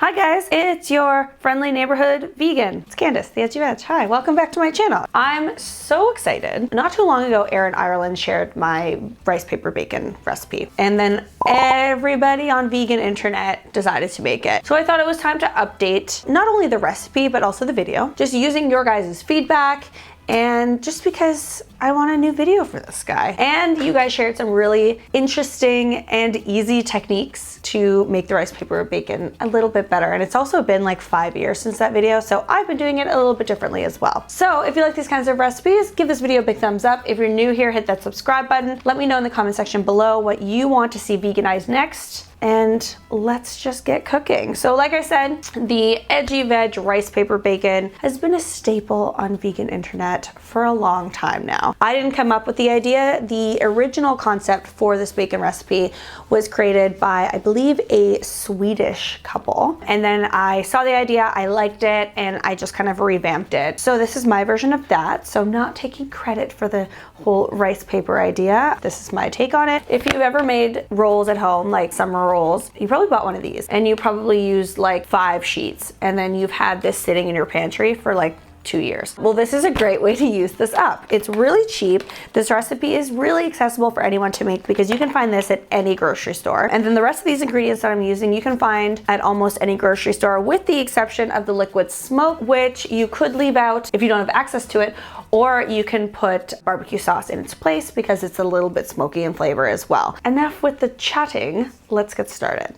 Hi guys, it's your friendly neighborhood vegan. It's Candace, the Edgy Veg. Hi, welcome back to my channel. I'm so excited. Not too long ago, Erin Ireland shared my rice paper bacon recipe, and then everybody on vegan internet decided to make it. So I thought it was time to update not only the recipe, but also the video, just using your guys' feedback, and just because I want a new video for this guy. And you guys shared some really interesting and easy techniques to make the rice paper bacon a little bit better. And it's also been like 5 years since that video, so I've been doing it a little bit differently as well. So if you like these kinds of recipes, give this video a big thumbs up. If you're new here, hit that subscribe button. Let me know in the comment section below what you want to see veganized next, and let's just get cooking. So like I said, the Edgy Veg rice paper bacon has been a staple on vegan internet for a long time now. I didn't come up with the idea. The original concept for this bacon recipe was created by, I believe, a Swedish couple. And then I saw the idea, I liked it, and I just kind of revamped it. So this is my version of that. So I'm not taking credit for the whole rice paper idea. This is my take on it. If you've ever made rolls at home, like summer rolls, you probably bought one of these and you probably used like 5 sheets, and then you've had this sitting in your pantry for like 2 years. Well, this is a great way to use this up. It's really cheap. This recipe is really accessible for anyone to make because you can find this at any grocery store. And then the rest of these ingredients that I'm using, you can find at almost any grocery store, with the exception of the liquid smoke, which you could leave out if you don't have access to it, or you can put barbecue sauce in its place because it's a little bit smoky in flavor as well. Enough with the chatting, let's get started.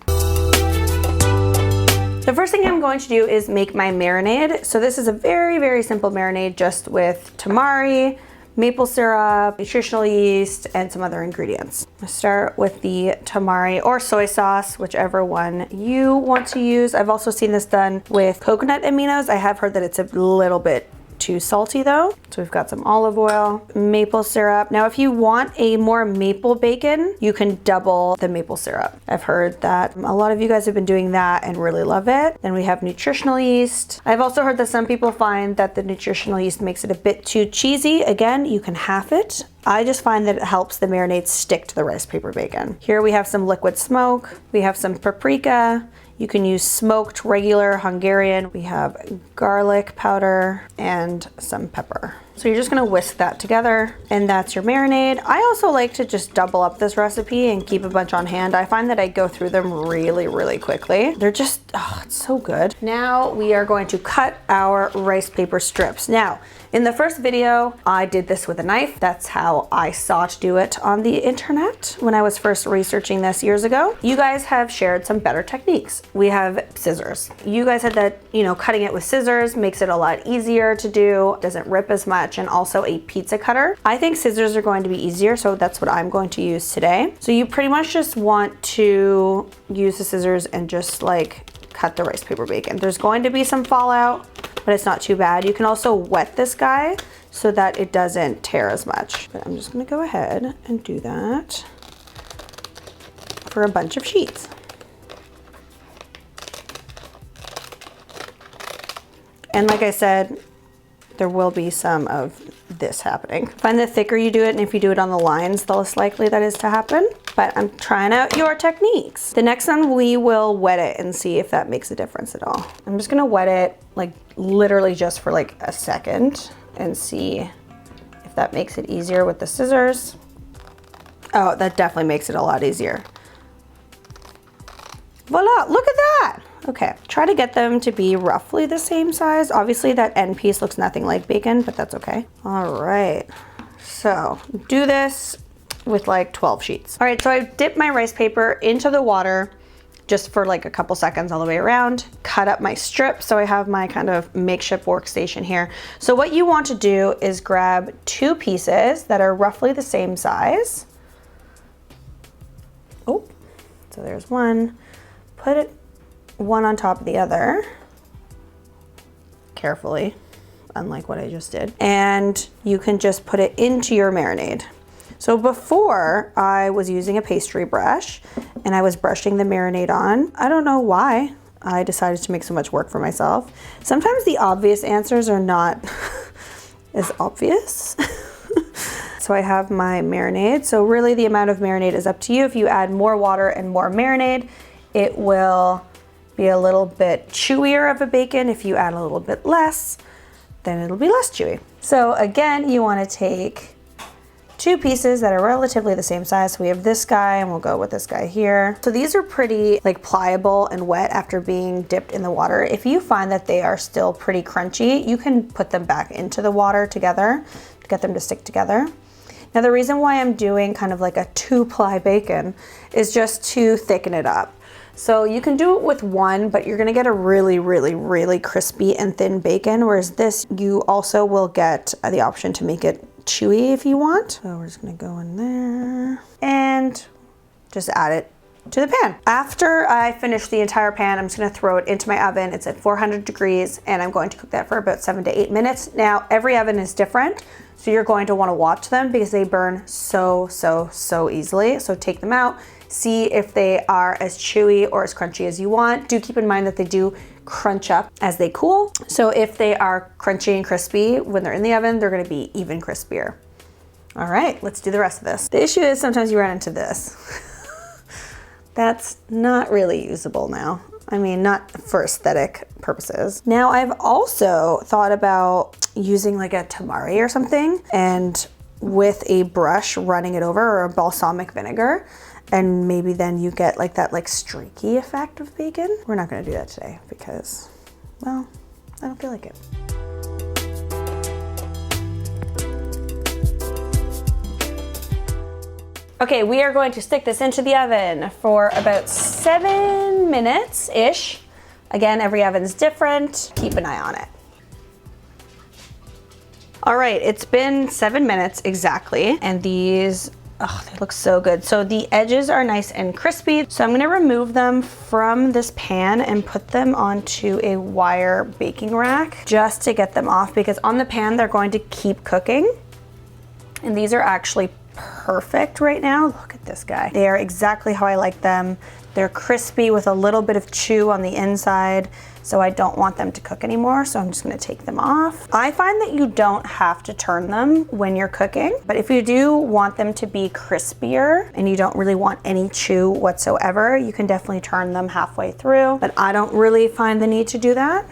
The first thing I'm going to do is make my marinade. So this is a very, very simple marinade, just with tamari, maple syrup, nutritional yeast, and some other ingredients. I start with the tamari or soy sauce, whichever one you want to use. I've also seen this done with coconut aminos. I have heard that it's a little bit too salty though. So we've got some olive oil, maple syrup. Now, if you want a more maple bacon, you can double the maple syrup. I've heard that a lot of you guys have been doing that and really love it. Then we have nutritional yeast. I've also heard that some people find that the nutritional yeast makes it a bit too cheesy. Again, you can half it. I just find that it helps the marinade stick to the rice paper bacon. Here we have some liquid smoke. We have some paprika. You can use smoked, regular, Hungarian. We have garlic powder and some pepper. So you're just gonna whisk that together, and that's your marinade. I also like to just double up this recipe and keep a bunch on hand. I find that I go through them really, really quickly. They're just, oh, it's so good. Now we are going to cut our rice paper strips. Now, in the first video, I did this with a knife. That's how I saw to do it on the internet when I was first researching this years ago. You guys have shared some better techniques. We have scissors. You guys said that, you know, cutting it with scissors makes it a lot easier to do, doesn't rip as much, and also a pizza cutter. I think scissors are going to be easier, so that's what I'm going to use today. So you pretty much just want to use the scissors and just like cut the rice paper bacon. There's going to be some fallout, but it's not too bad. You can also wet this guy so that it doesn't tear as much. But I'm just gonna go ahead and do that for a bunch of sheets. And like I said, there will be some of this happening. Find the thicker you do it, and if you do it on the lines, the less likely that is to happen. But I'm trying out your techniques. The next one, we will wet it and see if that makes a difference at all. I'm just gonna wet it like literally just for like a second and see if that makes it easier with the scissors. Oh, that definitely makes it a lot easier. Voila, look at that. Okay, try to get them to be roughly the same size. Obviously that end piece looks nothing like bacon, but that's okay. All right, so do this with like 12 sheets. All right, so I dipped my rice paper into the water just for like a couple seconds all the way around, cut up my strip. So I have my kind of makeshift workstation here. So what you want to do is grab 2 pieces that are roughly the same size. Oh, so there's one. Put it one on top of the other, carefully, unlike what I just did. And you can just put it into your marinade. So before, I was using a pastry brush and I was brushing the marinade on. I don't know why I decided to make so much work for myself. Sometimes the obvious answers are not as obvious. So I have my marinade. So really the amount of marinade is up to you. If you add more water and more marinade, it will be a little bit chewier of a bacon. If you add a little bit less, then it'll be less chewy. So again, you want to take 2 pieces that are relatively the same size. So we have this guy and we'll go with this guy here. So these are pretty like pliable and wet after being dipped in the water. If you find that they are still pretty crunchy, you can put them back into the water together to get them to stick together. Now the reason why I'm doing kind of like a 2-ply bacon is just to thicken it up. So you can do it with 1, but you're gonna get a really, really, really crispy and thin bacon, whereas this, you also will get the option to make it chewy if you want. So we're just gonna go in there and just add it to the pan. After I finish the entire pan, I'm just gonna throw it into my oven. It's at 400 degrees and I'm going to cook that for about 7 to 8 minutes. Now, every oven is different, so you're going to wanna watch them because they burn so easily. So take them out, see if they are as chewy or as crunchy as you want. Do keep in mind that they do crunch up as they cool. So if they are crunchy and crispy when they're in the oven, they're gonna be even crispier. All right, let's do the rest of this. The issue is sometimes you run into this. That's not really usable now. I mean, not for aesthetic purposes. Now I've also thought about using like a tamari or something and with a brush running it over, or a balsamic vinegar, and maybe then you get like that like streaky effect of bacon. We're not gonna do that today because, well, I don't feel like it. Okay, we are going to stick this into the oven for about 7 minutes-ish. Again, every oven's different. Keep an eye on it. All right, it's been 7 minutes exactly, and these, oh, they look so good. So the edges are nice and crispy. So I'm gonna remove them from this pan and put them onto a wire baking rack just to get them off, because on the pan, they're going to keep cooking. And these are actually perfect right now. Look at this guy. They are exactly how I like them. They're crispy with a little bit of chew on the inside, so I don't want them to cook anymore, so I'm just gonna take them off. I find that you don't have to turn them when you're cooking, but if you do want them to be crispier and you don't really want any chew whatsoever, you can definitely turn them halfway through, but I don't really find the need to do that.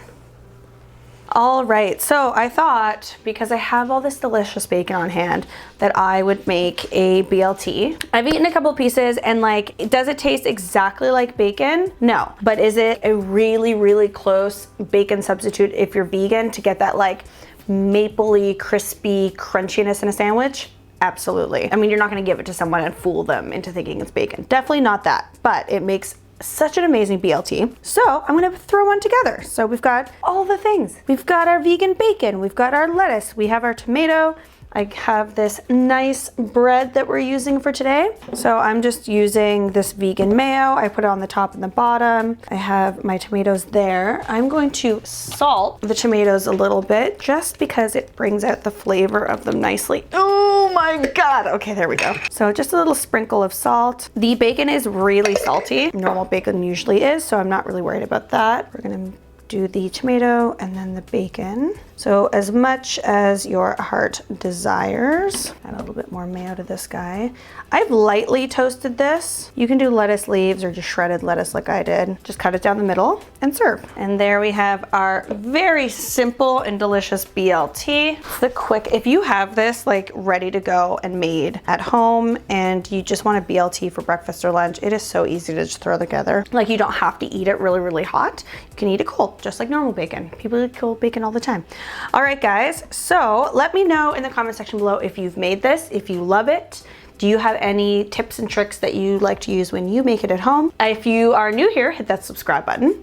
All right, so I thought, because I have all this delicious bacon on hand, that I would make a BLT. I've eaten a couple pieces and like, does it taste exactly like bacon? No, but is it a really, really close bacon substitute if you're vegan to get that like mapley, crispy crunchiness in a sandwich? Absolutely. I mean, you're not gonna give it to someone and fool them into thinking it's bacon. Definitely not that, but it makes such an amazing BLT. So I'm gonna throw one together. So we've got all the things. We've got our vegan bacon, we've got our lettuce, we have our tomato, I have this nice bread that we're using for today. So I'm just using this vegan mayo. I put it on the top and the bottom. I have my tomatoes there. I'm going to salt the tomatoes a little bit just because it brings out the flavor of them nicely. Oh my God. Okay, there we go. So just a little sprinkle of salt. The bacon is really salty. Normal bacon usually is, so I'm not really worried about that. We're gonna do the tomato and then the bacon. So as much as your heart desires. Add a little bit more mayo to this guy. I've lightly toasted this. You can do lettuce leaves or just shredded lettuce like I did. Just cut it down the middle and serve. And there we have our very simple and delicious BLT. It's the quick, if you have this like ready to go and made at home and you just want a BLT for breakfast or lunch, it is so easy to just throw together. Like you don't have to eat it really, really hot. You can eat it cold, just like normal bacon. People eat cold bacon all the time. All right, guys, so let me know in the comment section below if you've made this, if you love it. Do you have any tips and tricks that you like to use when you make it at home? If you are new here, hit that subscribe button.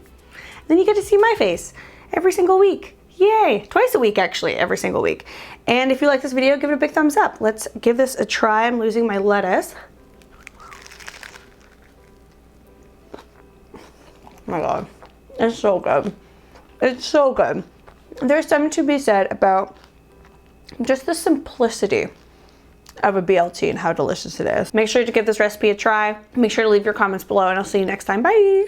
Then you get to see my face every single week. Yay, twice a week actually, every single week. And if you like this video, give it a big thumbs up. Let's give this a try. I'm losing my lettuce. Oh my God, it's so good. It's so good. There's something to be said about just the simplicity of a BLT and how delicious it is. Make sure to give this recipe a try. Make sure to leave your comments below and I'll see you next time. Bye.